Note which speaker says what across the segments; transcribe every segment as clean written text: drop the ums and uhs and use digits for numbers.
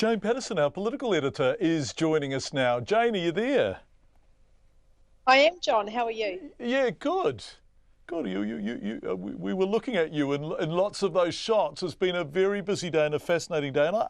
Speaker 1: Jane Patterson, our political editor, is joining us now. Jane, are you there?
Speaker 2: I am, John. How are you?
Speaker 1: Yeah, good. Good. We were looking at you in lots of those shots. It's been a very busy day and a fascinating day. And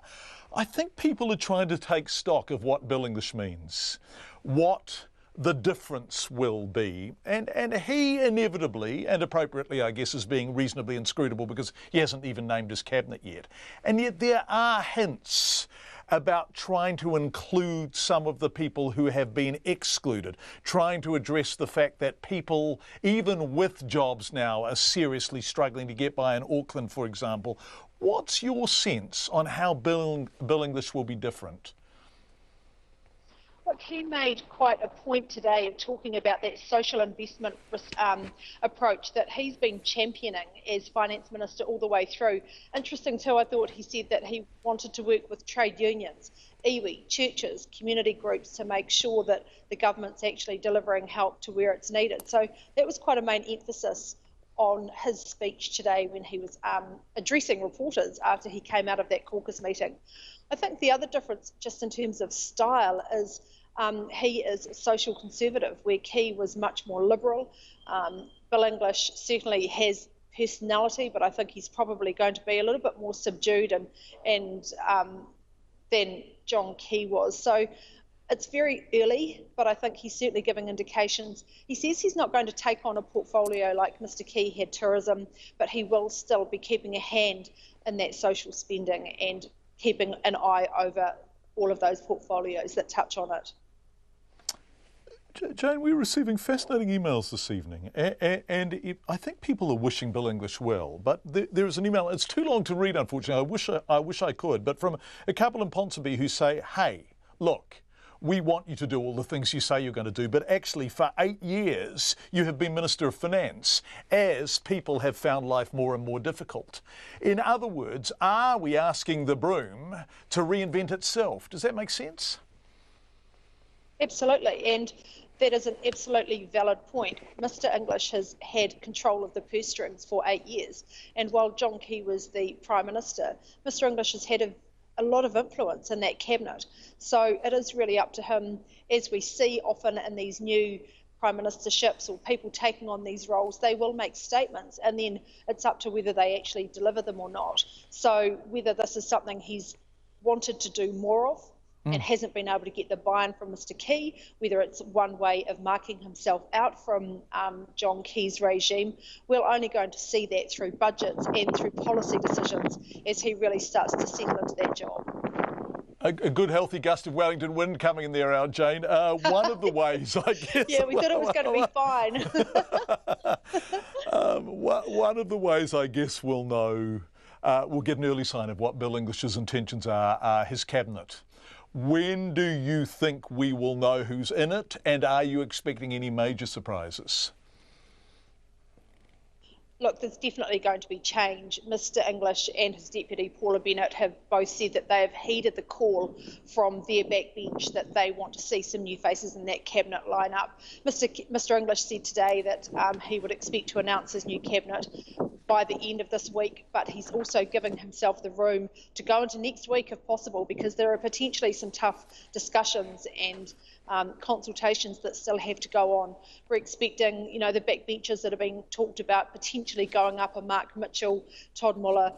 Speaker 1: I think people are trying to take stock of what Bill English means, what the difference will be. And he inevitably and appropriately, I guess, is being reasonably inscrutable because he hasn't even named his cabinet yet. And yet there are hints about trying to include some of the people who have been excluded, trying to address the fact that people, even with jobs now, are seriously struggling to get by in Auckland, for example. What's your sense on how Bill English will be different?
Speaker 2: Look, he made quite a point today of talking about that social investment approach that he's been championing as finance minister all the way through. Interesting too, I thought he said that he wanted to work with trade unions, iwi, churches, community groups to make sure that the government's actually delivering help to where it's needed. So that was quite a main emphasis on his speech today when he was addressing reporters after he came out of that caucus meeting. I think the other difference, just in terms of style, is he is a social conservative, where Key was much more liberal. Bill English certainly has personality, but I think he's probably going to be a little bit more subdued than John Key was. So it's very early, but I think he's certainly giving indications. He says he's not going to take on a portfolio like Mr. Key had tourism, but he will still be keeping a hand in that social spending and keeping an eye over all of those portfolios that touch on it.
Speaker 1: Jane, we're receiving fascinating emails this evening, and I think people are wishing Bill English well, but there is an email, it's too long to read unfortunately, I wish I could, but from a couple in Ponsonby who say, hey, look, we want you to do all the things you say you're going to do, but actually for 8 years you have been Minister of Finance as people have found life more and more difficult. In other words, are we asking the broom to reinvent itself? Does that make sense?
Speaker 2: Absolutely, and that is an absolutely valid point. Mr. English has had control of the purse strings for 8 years, and while John Key was the Prime Minister, Mr. English has had a lot of influence in that cabinet. So it is really up to him, as we see often in these new prime ministerships or people taking on these roles, they will make statements and then it's up to whether they actually deliver them or not. So whether this is something he's wanted to do more of and hasn't been able to get the buy-in from Mr. Key, whether it's one way of marking himself out from John Key's regime, we're only going to see that through budgets and through policy decisions as he really starts to settle into that job.
Speaker 1: A good healthy gust of Wellington wind coming in there, Jane. One of the ways, I guess...
Speaker 2: Yeah, we thought it was going to be fine.
Speaker 1: One of the ways, I guess, we'll know, we'll get an early sign of what Bill English's intentions are his cabinet. When do you think we will know who's in it, and are you expecting any major surprises?
Speaker 2: Look, there's definitely going to be change. Mr. English and his deputy, Paula Bennett, have both said that they have heeded the call from their backbench that they want to see some new faces in that cabinet lineup. Mr. English said today that he would expect to announce his new cabinet by the end of this week, but he's also giving himself the room to go into next week if possible, because there are potentially some tough discussions and consultations that still have to go on. We're expecting, the backbenchers that are being talked about potentially going up are Mark Mitchell, Todd Muller,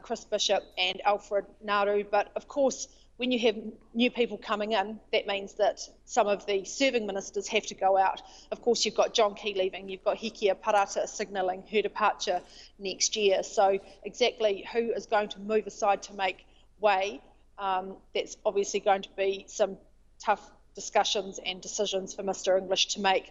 Speaker 2: Chris Bishop and Alfred Naru. But of course, when you have new people coming in, that means that some of the serving ministers have to go out. Of course, you've got John Key leaving, you've got Hekia Parata signalling her departure next year. So exactly who is going to move aside to make way, that's obviously going to be some tough discussions and decisions for Mr. English to make.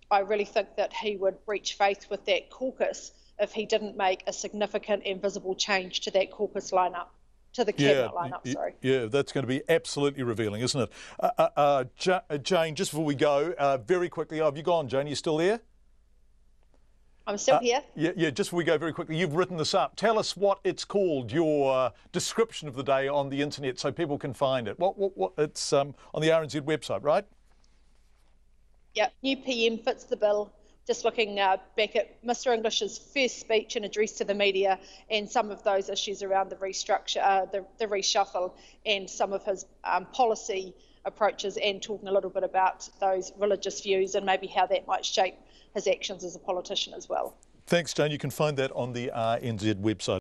Speaker 2: I really think that he would breach faith with that caucus if he didn't make a significant and visible change to that caucus lineup, to the cabinet lineup, sorry.
Speaker 1: Yeah, that's going to be absolutely revealing, isn't it? Jane, just before we go, very quickly, have you gone, Jane? Are you still there?
Speaker 2: I'm still here.
Speaker 1: Yeah, just before we go very quickly, you've written this up. Tell us what it's called, your description of the day on the internet so people can find it. What it's on the RNZ website, right?
Speaker 2: Yeah, new PM fits the bill. just looking back at Mr English's first speech and address to the media and some of those issues around the restructure, the reshuffle, and some of his policy approaches, and talking a little bit about those religious views and maybe how that might shape his actions as a politician as well.
Speaker 1: Thanks, Jane. You can find that on the RNZ website.